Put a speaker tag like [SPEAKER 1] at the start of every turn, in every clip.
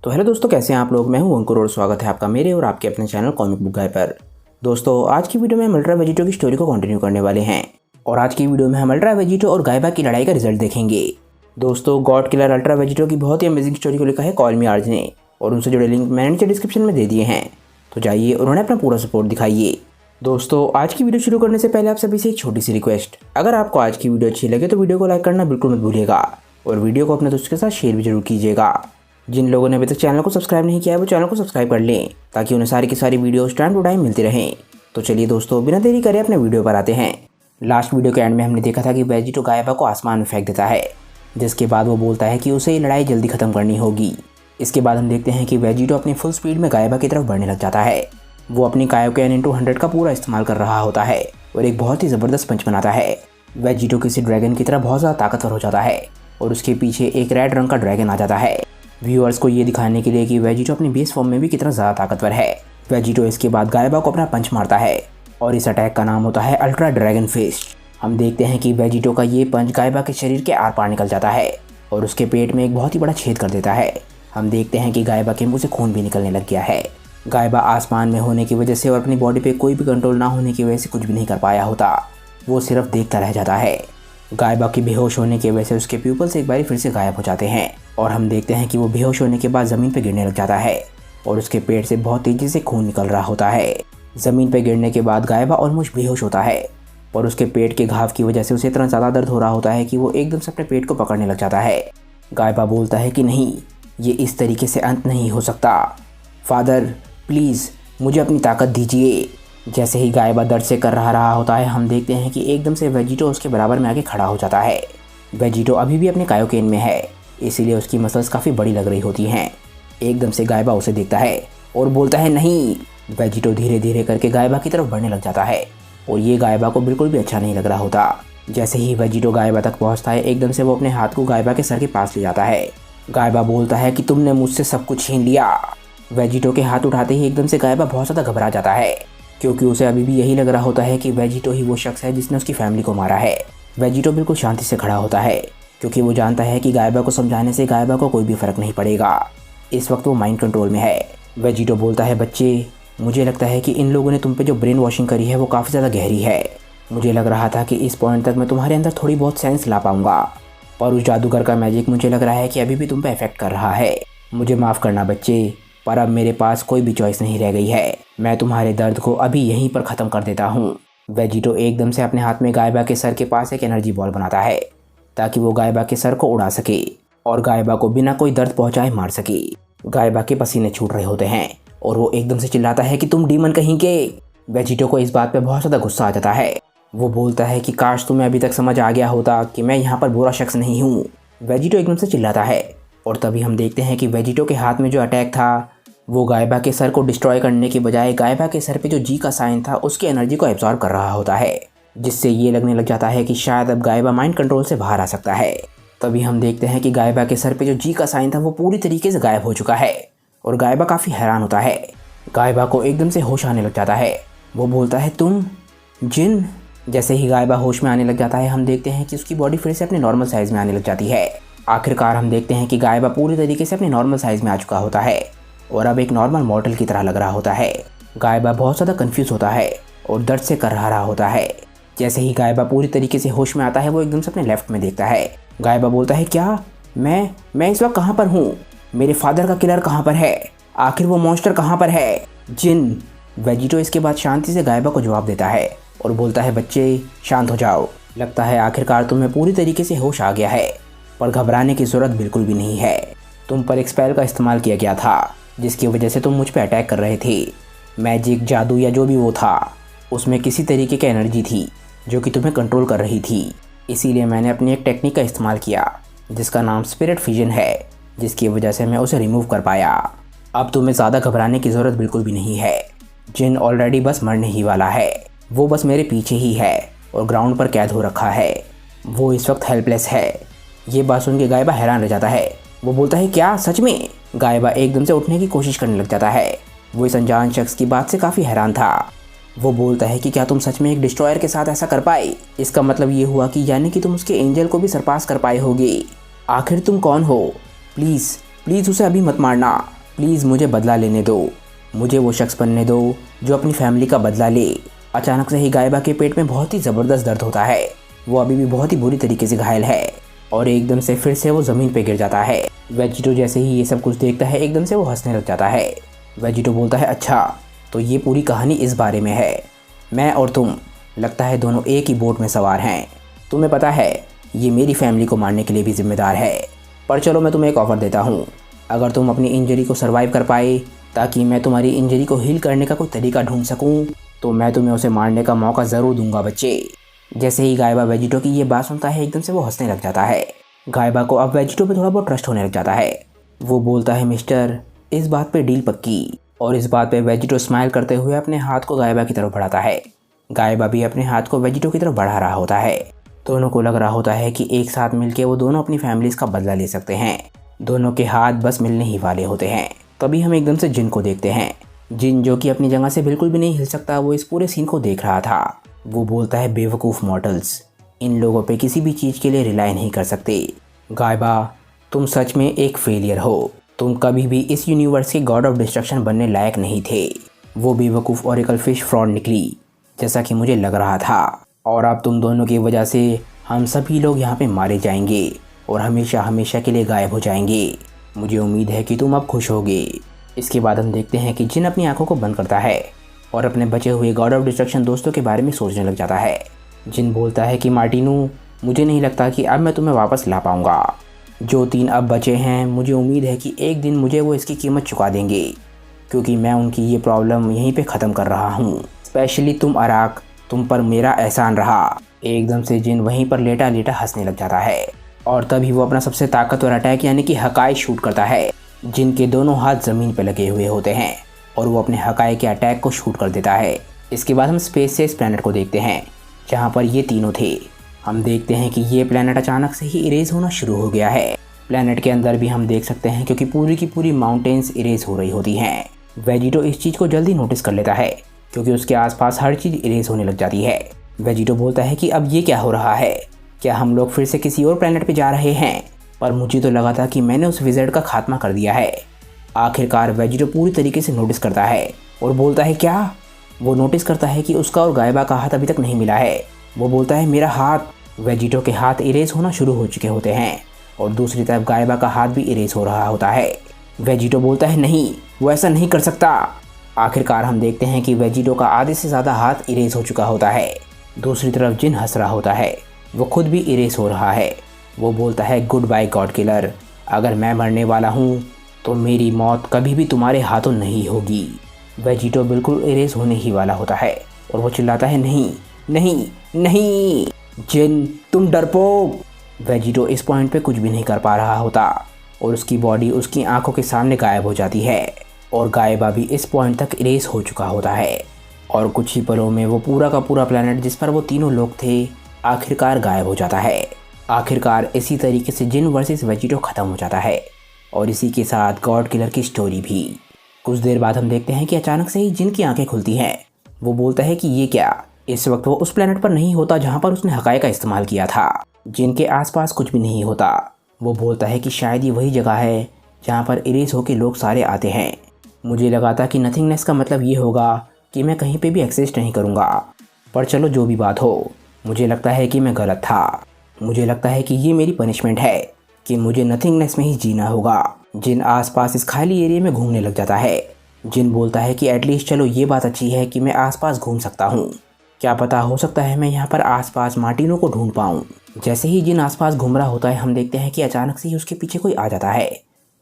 [SPEAKER 1] तो हेलो दोस्तों, कैसे हैं आप लोग। मैं हूं अंकुर और स्वागत है आपका मेरे और आपके अपने चैनल कॉमिक बुक गाय पर। दोस्तों, आज की वीडियो में हम अल्ट्रा वेजिटो की स्टोरी को कंटिन्यू करने वाले हैं और आज की वीडियो में हम अल्ट्रा वेजिटो और गायबा की लड़ाई का रिजल्ट देखेंगे। दोस्तों, गॉड किलर अल्ट्रा वेजिटो की बहुत ही अमेजिंग स्टोरी को लिखा है कॉल मी आर्ज ने और उनसे जुड़े लिंक मैंने नीचे डिस्क्रिप्शन में दे दिए हैं, तो जाइए और उन्हें अपना पूरा सपोर्ट दिखाइए। दोस्तों, आज की वीडियो शुरू करने से पहले आप सभी से एक छोटी सी रिक्वेस्ट, अगर आपको आज की वीडियो अच्छी लगे तो वीडियो को लाइक करना बिल्कुल मत भूलिएगा और वीडियो को अपने दोस्तों के साथ शेयर भी जरूर कीजिएगा। जिन लोगों ने अभी तक चैनल को सब्सक्राइब नहीं किया है वो चैनल को सब्सक्राइब कर लें ताकि उन्हें सारी की सारी वीडियोस टाइम टू टाइम मिलती रहें। तो चलिए दोस्तों, बिना देरी करे अपने वीडियो पर आते हैं। लास्ट वीडियो के एंड में हमने देखा था कि वेजिटो गायबा को आसमान में फेंक देता है, जिसके बाद वो बोलता है कि उसे ये लड़ाई जल्दी खत्म करनी होगी। इसके बाद हम देखते हैं कि वेजिटो अपनी फुल स्पीड में गायबा की तरफ बढ़ने लग जाता है। वो अपनी कायोकेन इंटू 100 का पूरा इस्तेमाल कर रहा होता है और एक बहुत ही ज़बरदस्त पंच बनाता है। वेजिटो किसी ड्रैगन की तरह बहुत ज़्यादा ताकतवर हो जाता है और उसके पीछे एक रेड रंग का ड्रैगन आ जाता है, व्यूअर्स को ये दिखाने के लिए कि वेजिटो अपनी बेस फॉर्म में भी कितना ज़्यादा ताकतवर है। वेजिटो इसके बाद गायबा को अपना पंच मारता है और इस अटैक का नाम होता है अल्ट्रा ड्रैगन फिस्ट। हम देखते हैं कि वेजिटो का ये पंच गायबा के शरीर के आर पार निकल जाता है और उसके पेट में एक बहुत ही बड़ा छेद कर देता है। हम देखते हैं कि गायबा के मुंह से खून भी निकलने लग गया है। गायबा आसमान में होने की वजह से और अपनी बॉडी पे कोई भी कंट्रोल ना होने की वजह से कुछ भी नहीं कर पाया होता, वो सिर्फ देखता रह जाता है। गायबा की बेहोश होने की वजह से उसके प्यूपल्स एक बार फिर से गायब हो जाते हैं और हम देखते हैं कि वो बेहोश होने के बाद ज़मीन पर गिरने लग जाता है और उसके पेट से बहुत तेज़ी से खून निकल रहा होता है। ज़मीन पर गिरने के बाद गायबा ऑलमोस्ट बेहोश होता है और उसके पेट के घाव की वजह से उसे इतना ज़्यादा दर्द हो रहा होता है कि वो एकदम से अपने पेट को पकड़ने लग जाता है। गायबा बोलता है कि नहीं, ये इस तरीके से अंत नहीं हो सकता। फादर प्लीज़ मुझे अपनी ताकत दीजिए। जैसे ही गायबा दर्द से कर रहा होता है, हम देखते हैं कि एकदम से वेजिटो उसके बराबर में आके खड़ा हो जाता है। वेजिटो अभी भी अपने कायोकेन में है, इसीलिए उसकी मसल्स काफ़ी बड़ी लग रही होती हैं। एकदम से गायबा उसे देखता है और बोलता है नहीं। वेजिटो धीरे धीरे करके गायबा की तरफ बढ़ने लग जाता है और ये गायबा को बिल्कुल भी अच्छा नहीं लग रहा होता। जैसे ही वेजिटो गायबा तक पहुँचता है, एकदम से वो अपने हाथ को गायबा के सर के पास ले जाता है। गायबा बोलता है कि तुमने मुझसे सब कुछ छीन लिया। वेजिटो के हाथ उठाते ही एकदम से गायबा बहुत ज़्यादा घबरा जाता है क्योंकि उसे अभी भी यही लग रहा होता है कि वेजिटो ही वो शख्स है जिसने उसकी फैमिली को मारा है। वेजिटो बिल्कुल शांति से खड़ा होता है क्योंकि वो जानता है कि गायबा को समझाने से गायबा को कोई भी फ़र्क नहीं पड़ेगा। इस वक्त वो माइंड कंट्रोल में है। वेजिटो बोलता है, बच्चे, मुझे लगता है कि इन लोगों ने तुम पे जो ब्रेन वॉशिंग करी है वो काफ़ी ज़्यादा गहरी है। मुझे लग रहा था कि इस पॉइंट तक मैं तुम्हारे अंदर थोड़ी बहुत सेंस ला पाऊँगा, पर उस जादूगर का मैजिक मुझे लग रहा है कि अभी भी तुम पे इफेक्ट कर रहा है। मुझे माफ़ करना बच्चे, पर अब मेरे पास कोई भी चॉइस नहीं रह गई है। मैं तुम्हारे दर्द को अभी यहीं पर ख़त्म कर देता हूँ। वेजिटो एकदम से अपने हाथ में गायबा के सर के पास एक एनर्जी बॉल बनाता है ताकि वो गायबा के सर को उड़ा सके और गायबा को बिना कोई दर्द पहुँचाए मार सके। गायबा के पसीने छूट रहे होते हैं और वो एकदम से चिल्लाता है कि तुम डीमन कहीं के। वेजिटो को इस बात पर बहुत ज़्यादा गुस्सा आ जाता है। वो बोलता है कि काश तुम्हें अभी तक समझ आ गया होता कि मैं यहाँ पर बुरा शख्स नहीं हूँ। वेजिटो एकदम से चिल्लाता है और तभी हम देखते हैं कि वेजिटो के हाथ में जो अटैक था वो गायबा के सर को डिस्ट्रॉय करने के बजाय गायबा के सर पे जो जी का साइन था उसकी एनर्जी को एब्जॉर्ब कर रहा होता है, जिससे ये लगने लग जाता है कि शायद अब गायबा माइंड कंट्रोल से बाहर आ सकता है। तभी हम देखते हैं कि गायबा के सर पे जो जी का साइन था वो पूरी तरीके से गायब हो चुका है और गायबा काफ़ी हैरान होता है। गायबा को एकदम से होश आने लग जाता है। वो बोलता है, तुम जिन। जैसे ही गायबा होश में आने लग जाता है, हम देखते हैं कि उसकी बॉडी फिर से अपने नॉर्मल साइज़ में आने लग जाती है। आखिरकार हम देखते हैं कि गायबा पूरी तरीके से अपने नॉर्मल साइज़ में आ चुका होता है और अब एक नॉर्मल मॉडल की तरह लग रहा होता है। गायबा बहुत ज़्यादा कंफ्यूज होता है और दर्द से कर रहा होता है। जैसे ही गायबा पूरी तरीके से होश में आता है, वो एकदम से अपने लेफ्ट में देखता है। गायबा बोलता है, क्या मैं इस वक्त कहाँ पर हूँ? मेरे फादर का किलर कहाँ पर है? आखिर वो मॉन्स्टर कहाँ पर है? जिन। वेजिटो इसके बाद शांति से गायबा को जवाब देता है और बोलता है, बच्चे शांत हो जाओ। लगता है आखिरकार तुम्हें पूरी तरीके से होश आ गया है, पर घबराने की ज़रूरत बिल्कुल भी नहीं है। तुम पर एक स्पेल का इस्तेमाल किया गया था जिसकी वजह से तुम मुझ पे अटैक कर रहे थे। मैजिक, जादू या जो भी वो था, उसमें किसी तरीके की एनर्जी थी जो कि तुम्हें कंट्रोल कर रही थी। इसीलिए मैंने अपनी एक टेक्निक का इस्तेमाल किया जिसका नाम स्पिरिट फ्यूजन है, जिसकी वजह से मैं उसे रिमूव कर पाया। अब तुम्हें ज़्यादा घबराने की ज़रूरत बिल्कुल भी नहीं है। जिन ऑलरेडी बस मरने ही वाला है। वो बस मेरे पीछे ही है और ग्राउंड पर कैद हो रखा है। वो इस वक्त हेल्पलेस है। ये बात सुन के गायबा हैरान रह जाता है। वो बोलता है, क्या सच में? गायबा एकदम से उठने की कोशिश करने लग जाता है। वो इस अनजान शख्स की बात से काफ़ी हैरान था। वो बोलता है कि क्या तुम सच में एक डिस्ट्रॉयर के साथ ऐसा कर पाए? इसका मतलब ये हुआ कि यानी कि तुम उसके एंजल को भी सरपास कर पाए होगे। आखिर तुम कौन हो? प्लीज़ प्लीज़ उसे अभी मत मारना, प्लीज़ मुझे बदला लेने दो, मुझे वो शख्स बनने दो जो अपनी फैमिली का बदला ले। अचानक से ही गायबा के पेट में बहुत ही ज़बरदस्त दर्द होता है। वो अभी भी बहुत ही बुरी तरीके से घायल है और एकदम से फिर से वो ज़मीन पे गिर जाता है। वेजिटो जैसे ही ये सब कुछ देखता है एकदम से वो हंसने लग जाता है। वेजिटो बोलता है, अच्छा तो ये पूरी कहानी इस बारे में है। मैं और तुम लगता है दोनों एक ही बोट में सवार हैं। तुम्हें पता है ये मेरी फैमिली को मारने के लिए भी जिम्मेदार है। पर चलो मैं तुम्हें एक ऑफ़र देता हूँ, अगर तुम अपनी इंजरी को सर्वाइव कर पाए ताकि मैं तुम्हारी इंजरी को हील करने का कोई तरीका ढूंढ सकूँ तो मैं तुम्हें उसे मारने का मौका ज़रूर दूंगा बच्चे। जैसे ही गायबा वेजिटो की ये बात सुनता है एकदम से वो हंसने लग जाता है। गायबा को अब वेजिटो पे थोड़ा बहुत ट्रस्ट होने लग जाता है। वो बोलता है, मिस्टर इस बात पे डील पक्की। और इस बात पे वेजिटो स्माइल करते हुए अपने हाथ को गायबा की तरफ बढ़ाता है। गायबा भी अपने हाथ को वेजिटो की तरफ बढ़ा रहा होता है। दोनों को लग रहा होता है कि एक साथ मिलकर वो दोनों अपनी फैमिलीज का बदला ले सकते हैं। दोनों के हाथ बस मिलने ही वाले होते हैं। तभी हम एकदम से जिन को देखते हैं। जिन जो कि अपनी जगह से बिल्कुल भी नहीं हिल सकता, वो इस पूरे सीन को देख रहा था। वो बोलता है, बेवकूफ़ मॉडल्स, इन लोगों पे किसी भी चीज़ के लिए रिलाई नहीं कर सकते। गायबा तुम सच में एक फेलियर हो। तुम कभी भी इस यूनिवर्स के गॉड ऑफ डिस्ट्रक्शन बनने लायक नहीं थे। वो बेवकूफ़ ओरेकल फिश फ्रॉड निकली जैसा कि मुझे लग रहा था। और अब तुम दोनों की वजह से हम सभी लोग यहाँ पे मारे जाएंगे और हमेशा हमेशा के लिए गायब हो जाएंगे। मुझे उम्मीद है कि तुम अब खुश होगे। इसके बाद हम देखते हैं कि जिन अपनी आंखों को बंद करता है और अपने बचे हुए गॉड ऑफ डिस्ट्रक्शन दोस्तों के बारे में सोचने लग जाता है। जिन बोलता है कि मार्टिनो, मुझे नहीं लगता कि अब मैं तुम्हें वापस ला पाऊंगा। जो 3 अब बचे हैं, मुझे उम्मीद है कि एक दिन मुझे वो इसकी कीमत चुका देंगे, क्योंकि मैं उनकी ये प्रॉब्लम यहीं पे ख़त्म कर रहा हूँ। स्पेशली तुम अराक, तुम पर मेरा एहसान रहा। एकदम से जिन वहीं पर लेटा लेटा हंसने लग जाता है और तभी वो अपना सबसे ताकतवर अटैक यानी कि हकाई शूट करता है। जिनके दोनों हाथ ज़मीन पर लगे हुए होते हैं और वो अपने हकाई के अटैक को शूट कर देता है। इसके बाद हम स्पेस से इस प्लैनेट को देखते हैं जहाँ पर ये तीनों थे। हम देखते हैं कि ये प्लैनेट अचानक से ही इरेज होना शुरू हो गया है। प्लैनेट के अंदर भी हम देख सकते हैं क्योंकि पूरी की पूरी माउंटेन्स इरेज हो रही होती हैं। वेजिटो इस चीज़ को जल्दी नोटिस कर लेता है क्योंकि उसके आसपास हर चीज़ इरेज होने लग जाती है। वेजिटो बोलता है कि अब ये क्या हो रहा है, क्या हम लोग फिर से किसी और प्लैनेट पे जा रहे हैं? पर मुझे तो लगा था कि मैंने उस विज़र्ड का खात्मा कर दिया है। आखिरकार वेजिटो पूरी तरीके से नोटिस करता है और बोलता है, क्या? वो नोटिस करता है कि उसका और गायबा का हाथ अभी तक नहीं मिला है। वो बोलता है, मेरा हाथ। वेजिटो के हाथ इरेज होना शुरू हो चुके होते हैं और दूसरी तरफ गायबा का हाथ भी इरेज हो रहा होता है। वेजिटो बोलता है, नहीं, वो ऐसा नहीं कर सकता। आखिरकार हम देखते हैं कि वेजिटो का आधे से ज़्यादा हाथ इरेज हो चुका होता है। दूसरी तरफ जिन हंस रहा होता है, वो खुद भी इरेज हो रहा है। वो बोलता है, गुड बाय गॉड किलर, अगर मैं मरने वाला हूँ तो मेरी मौत कभी भी तुम्हारे हाथों नहीं होगी। वेजिटो बिल्कुल इरेज होने ही वाला होता है और वो चिल्लाता है, नहीं नहीं नहीं, जिन तुम डरपोक। वेजिटो इस पॉइंट पे कुछ भी नहीं कर पा रहा होता और उसकी बॉडी उसकी आंखों के सामने गायब हो जाती है और गायबा भी इस पॉइंट तक इरेज हो चुका होता है। और कुछ ही पलों में वो पूरा का पूरा प्लैनेट जिस पर वो तीनों लोग थे आखिरकार गायब हो जाता है। आखिरकार इसी तरीके से जिन वर्सेस वेजिटो ख़त्म हो जाता है और इसी के साथ गॉड किलर की स्टोरी भी। कुछ देर बाद हम देखते हैं कि अचानक से ही जिन की आंखें खुलती हैं। वो बोलता है कि ये क्या? इस वक्त वो उस प्लैनेट पर नहीं होता जहाँ पर उसने हकाए का इस्तेमाल किया था। जिनके आसपास कुछ भी नहीं होता। वो बोलता है कि शायद ये वही जगह है जहाँ पर इरेज होके लोग सारे आते हैं। मुझे लगा था कि नथिंगनेस का मतलब ये होगा कि मैं कहीं पे भी एक्सिस्ट नहीं करूँगा, पर चलो जो भी बात हो, मुझे लगता है कि मैं गलत था। मुझे लगता है कि ये मेरी पनिशमेंट है कि मुझे नथिंगनेस में ही जीना होगा। जिन आसपास इस खाली एरिया में घूमने लग जाता है। जिन बोलता है कि एटलीस्ट चलो ये बात अच्छी है कि मैं आसपास घूम सकता हूँ, क्या पता हो सकता है मैं यहाँ पर आसपास मार्टिनो को ढूंढ पाऊँ। जैसे ही जिन आसपास घूम रहा होता है हम देखते हैं कि अचानक से ही उसके पीछे कोई आ जाता है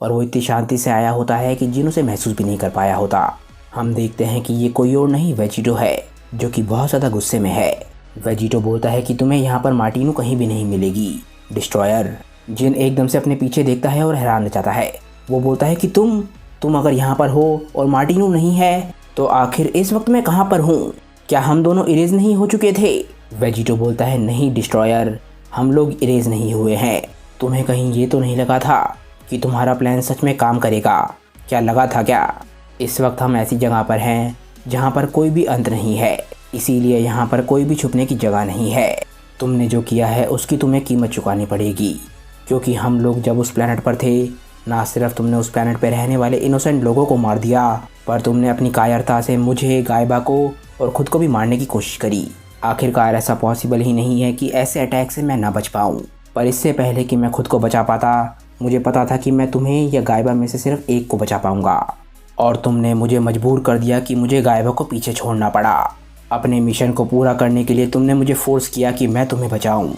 [SPEAKER 1] और वो इतनी शांति से आया होता है कि जिन उसे महसूस भी नहीं कर पाया होता। हम देखते हैं कि ये कोई और नहीं वेजिटो है जो कि बहुत ज़्यादा गुस्से में है। वेजिटो बोलता है कि तुम्हें यहाँ पर मार्टिनो कहीं भी नहीं मिलेगी, डिस्ट्रॉयर। जिन एकदम से अपने पीछे देखता है और हैरान रह जाता है। वो बोलता है कि तुम अगर यहाँ पर हो और मार्टिनो नहीं है तो आखिर इस वक्त मैं कहाँ पर हूँ? क्या हम दोनों इरेज नहीं हो चुके थे? वेजिटो बोलता है, नहीं डिस्ट्रॉयर, हम लोग इरेज नहीं हुए हैं। तुम्हें कहीं ये तो नहीं लगा था कि तुम्हारा प्लान सच में काम करेगा? क्या लगा था क्या? इस वक्त हम ऐसी जगह पर हैं जहाँ पर कोई भी अंत नहीं है, इसीलिए यहाँ पर कोई भी छुपने की जगह नहीं है। तुमने जो किया है उसकी तुम्हें कीमत चुकानी पड़ेगी, क्योंकि हम लोग जब उस प्लैनेट पर थे ना सिर्फ तुमने उस प्लैनेट पर रहने वाले इनोसेंट लोगों को मार दिया, पर तुमने अपनी कायरता से मुझे, गायबा को और ख़ुद को भी मारने की कोशिश करी। आखिरकार ऐसा पॉसिबल ही नहीं है कि ऐसे अटैक से मैं ना बच पाऊँ। पर इससे पहले कि मैं खुद को बचा पाता, मुझे पता था कि मैं तुम्हें या गायबा में से सिर्फ एक को बचा पाऊँगा। और तुमने मुझे मजबूर कर दिया कि मुझे गायबा को पीछे छोड़ना पड़ा। अपने मिशन को पूरा करने के लिए तुमने मुझे फोर्स किया कि मैं तुम्हें बचाऊं,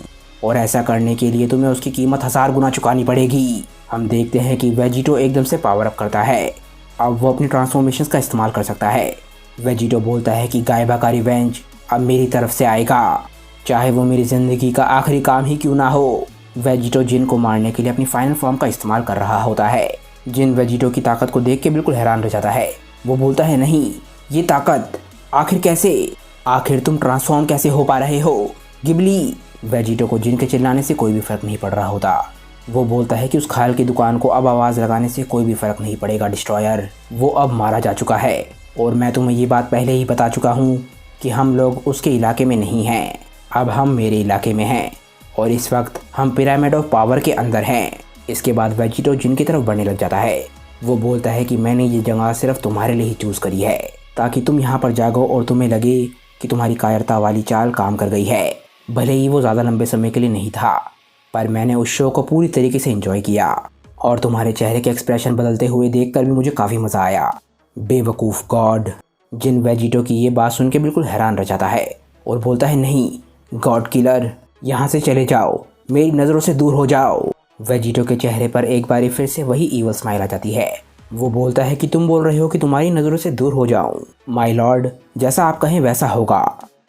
[SPEAKER 1] और ऐसा करने के लिए तुम्हें उसकी कीमत 1000 गुना चुकानी पड़ेगी। हम देखते हैं कि वेजिटो एकदम से पावर अप करता है। अब वो अपनी ट्रांसफॉर्मेशंस का इस्तेमाल कर सकता है। वेजिटो बोलता है कि गायबा का रिवेंज अब मेरी तरफ से आएगा, चाहे वो मेरी ज़िंदगी का आखिरी काम ही क्यों ना हो। वेजिटो जिन को मारने के लिए अपनी फाइनल फॉर्म का इस्तेमाल कर रहा होता है। जिन वेजिटो की ताकत को देख के बिल्कुल हैरान रह जाता है। वो बोलता है, नहीं, ये ताकत आखिर कैसे? आखिर तुम ट्रांसफॉर्म कैसे हो पा रहे हो गिबली? वेजिटो को जिन के चिल्लाने से कोई भी फ़र्क नहीं पड़ रहा होता। वो बोलता है कि उस खाल की दुकान को अब आवाज़ लगाने से कोई भी फ़र्क नहीं पड़ेगा डिस्ट्रॉयर, वो अब मारा जा चुका है। और मैं तुम्हें ये बात पहले ही बता चुका हूँ कि हम लोग उसके इलाके में नहीं हैं, अब हम मेरे इलाके में हैं, और इस वक्त हम पिरामिड ऑफ पावर के अंदर हैं। इसके बाद वेजिटो जिन की तरफ बढ़ने लग जाता है। वो बोलता है कि मैंने ये जगह सिर्फ तुम्हारे लिए ही चूज़ करी है, ताकि तुम यहाँ पर जागो और तुम्हें लगे कि तुम्हारी कायरता वाली चाल काम कर गई है। भले ही वो ज़्यादा लंबे समय के लिए नहीं था, पर मैंने उस शो को पूरी तरीके से एंजॉय किया, और तुम्हारे चेहरे के एक्सप्रेशन बदलते हुए देखकर भी मुझे काफ़ी मज़ा आया। बेवकूफ़ गॉड। जिन वेजिटो की ये बात सुन के बिल्कुल हैरान रह जाता है और बोलता है, नहीं गॉड किलर, यहाँ से चले जाओ, मेरी नज़रों से दूर हो जाओ। वेजिटो के चेहरे पर एक बार फिर से वही ईवल स्माइल आ जाती है। वो बोलता है कि तुम बोल रहे हो कि तुम्हारी नज़रों से दूर हो जाऊं। माय लॉर्ड, जैसा आप कहें वैसा होगा।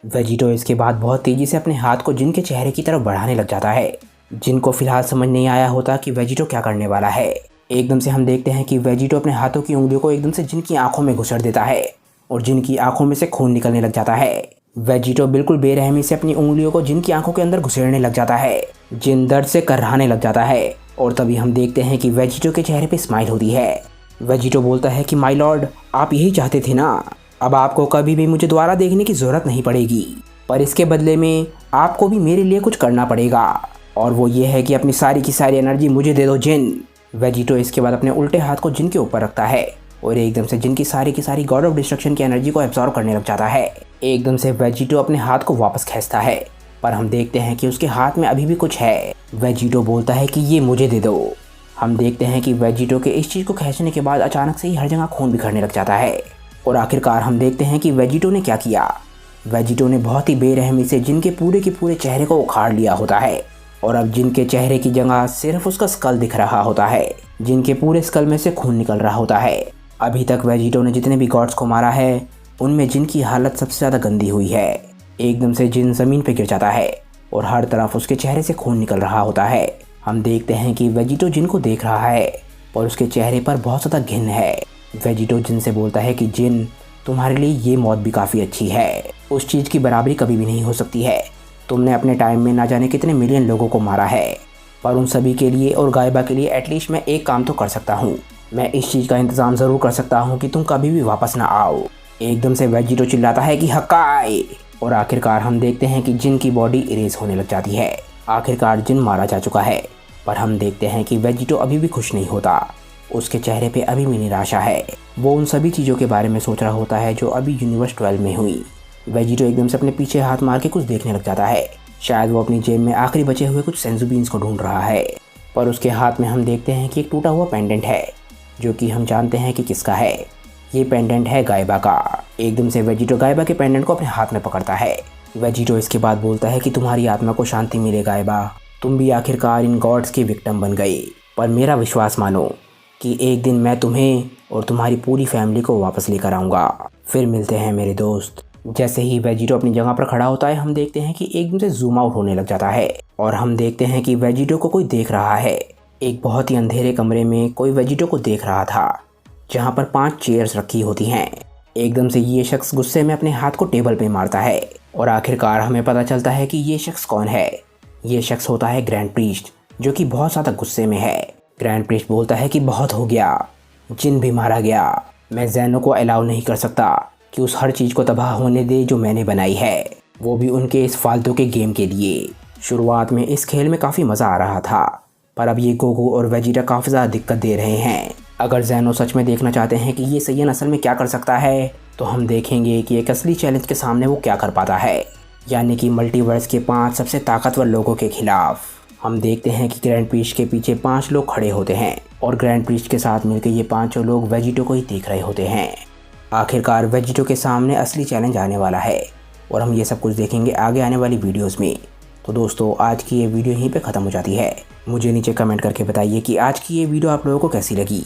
[SPEAKER 1] वेजिटो इसके बाद बहुत तेज़ी से अपने हाथ को जिन के चेहरे की तरफ बढ़ाने लग जाता है। जिन को फिलहाल समझ नहीं आया होता कि वेजिटो क्या करने वाला है। एकदम से हम देखते हैं कि वेजिटो अपने हाथों की उंगलियों को एकदम से जिन की आंखों में घुसड़ देता है, और जिन की आंखों में से खून निकलने लग जाता है। वेजिटो बिल्कुल बेरहमी से अपनी उंगलियों को जिन की आंखों के अंदर घुसेड़ने लग जाता है। जिन दर्द से कर्राने लग जाता है, और तभी हम देखते हैं कि वेजिटो के चेहरे पे स्माइल होती है। वेजिटो बोलता है कि माय लॉर्ड, आप यही चाहते थे ना, अब आपको कभी भी मुझे दोबारा देखने की ज़रूरत नहीं पड़ेगी, पर इसके बदले में आपको भी मेरे लिए कुछ करना पड़ेगा, और वो ये है कि अपनी सारी की सारी एनर्जी मुझे दे दो जिन। वेजिटो इसके बाद अपने उल्टे हाथ को जिन के ऊपर रखता है, और एकदम से जिन की सारी गॉड ऑफ डिस्ट्रक्शन की एनर्जी को एब्जॉर्ब करने लग जाता है। एकदम से वेजिटो अपने हाथ को वापस खींचता है, पर हम देखते हैं कि उसके हाथ में अभी भी कुछ है। वेजिटो बोलता है कि ये मुझे दे दो। हम देखते हैं कि वेजिटो के इस चीज़ को खींचने के बाद अचानक से ही हर जगह खून बिखरने लग जाता है, और आखिरकार हम देखते हैं कि वेजिटो ने क्या किया। वेजिटो ने बहुत ही बेरहमी से जिन के पूरे चेहरे को उखाड़ लिया होता है, और अब जिन के चेहरे की जगह सिर्फ उसका स्कल दिख रहा होता है। जिन के पूरे स्कल में से खून निकल रहा होता है। अभी तक वेजिटो ने जितने भी गॉड्स को मारा है, उनमें जिन की हालत सबसे ज़्यादा गंदी हुई है। एकदम से जिन ज़मीन पर गिर जाता है, और हर तरफ उसके चेहरे से खून निकल रहा होता है। हम देखते हैं कि वेजिटो जिन को देख रहा है, और उसके चेहरे पर बहुत ज़्यादा घिन है। वेजिटो जिन से बोलता है कि जिन, तुम्हारे लिए ये मौत भी काफ़ी अच्छी है, उस चीज़ की बराबरी कभी भी नहीं हो सकती है। तुमने अपने टाइम में ना जाने कितने मिलियन लोगों को मारा है, पर उन सभी के लिए और गायबा के लिए एटलीस्ट मैं एक काम तो कर सकता हूँ। मैं इस चीज़ का इंतज़ाम ज़रूर कर सकता हूँ कि तुम कभी भी वापस ना आओ। एकदम से वेजिटो चिल्लाता है कि हक्काई, और आखिरकार हम देखते हैं कि जिन की बॉडी इरेज होने लग जाती है। आखिरकार जिन मारा जा चुका है, पर हम देखते हैं कि वेजिटो अभी भी खुश नहीं होता। उसके चेहरे पे अभी भी निराशा है। वो उन सभी चीज़ों के बारे में सोच रहा होता है जो अभी यूनिवर्स 12 में हुई। वेजिटो एकदम से अपने पीछे हाथ मार के कुछ देखने लग जाता है। शायद वो अपनी जेब में आखिरी बचे हुए कुछ सेंजू बीन्स को ढूंढ रहा है, पर उसके हाथ में हम देखते हैं कि एक टूटा हुआ पेंडेंट है, जो कि हम जानते हैं कि किसका है। ये पेंडेंट है गायबा का। एकदम से वेजिटो गायबा के पेंडेंट को अपने हाथ में पकड़ता है। वेजिटो इसके बाद बोलता है कि तुम्हारी आत्मा को शांति मिले गायबा, तुम भी आखिरकार इन गॉड्स की विक्टिम बन गई, पर मेरा विश्वास मानो कि एक दिन मैं तुम्हें और तुम्हारी पूरी फैमिली को वापस लेकर आऊँगा। फिर मिलते हैं मेरे दोस्त। जैसे ही वेजिटो अपनी जगह पर खड़ा होता है, हम देखते हैं कि एकदम से जूम आउट होने लग जाता है, और हम देखते हैं कि वेजिटो को कोई देख रहा है। एक बहुत ही अंधेरे कमरे में कोई वेजिटो को देख रहा था, जहाँ पर 5 चेयर्स रखी होती हैं। एकदम से ये शख्स गुस्से में अपने हाथ को टेबल पे मारता है, और आखिरकार हमें पता चलता है कि ये शख्स कौन है। ये शख्स होता है ग्रैंड प्रीस्ट, जो कि बहुत ज़्यादा गुस्से में है। ग्रैंड प्रीस्ट बोलता है कि बहुत हो गया, जिन भी मारा गया, मैं ज़ैनो को अलाउ नहीं कर सकता कि उस हर चीज़ को तबाह होने दे जो मैंने बनाई है, वो भी उनके इस फालतू के गेम के लिए। शुरुआत में इस खेल में काफ़ी मज़ा आ रहा था, पर अब ये गोकू और वेजिटा काफ़ी ज़्यादा दिक्कत दे रहे हैं। अगर ज़ेनो सच में देखना चाहते हैं कि ये सैयन असल में क्या कर सकता है, तो हम देखेंगे कि एक असली चैलेंज के सामने वो क्या कर पाता है, यानी कि मल्टीवर्स के 5 सबसे ताकतवर लोगों के खिलाफ। हम देखते हैं कि ग्रैंड प्रीस्ट के पीछे 5 लोग खड़े होते हैं और ग्रैंड प्रीस्ट के साथ मिलकर ये 5 लोग वेजिटो को ही देख रहे होते हैं। आखिरकार वेजिटो के सामने असली चैलेंज आने वाला है और हम ये सब कुछ देखेंगे आगे आने वाली वीडियोस में। तो दोस्तों, आज की ये वीडियो यहीं पे ख़त्म हो जाती है। मुझे नीचे कमेंट करके बताइए कि आज की ये वीडियो आप लोगों को कैसी लगी।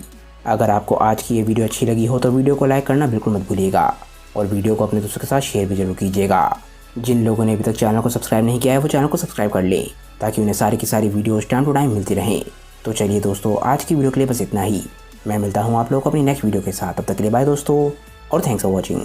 [SPEAKER 1] अगर आपको आज की ये वीडियो अच्छी लगी हो तो वीडियो को लाइक करना बिल्कुल मत भूलिएगा और वीडियो को अपने दोस्तों के साथ शेयर भी जरूर कीजिएगा। जिन लोगों ने अभी तक चैनल को सब्सक्राइब नहीं किया है वो चैनल को सब्सक्राइब कर लें ताकि उन्हें सारी की सारी वीडियोस टाइम टू टाइम मिलती रहें। तो चलिए दोस्तों, आज की वीडियो के लिए बस इतना ही। मैं मिलता हूँ आप लोगों को अपनी नेक्स्ट वीडियो के साथ। तब तक के लिए बाय दोस्तों और थैंक्स फॉर वॉचिंग।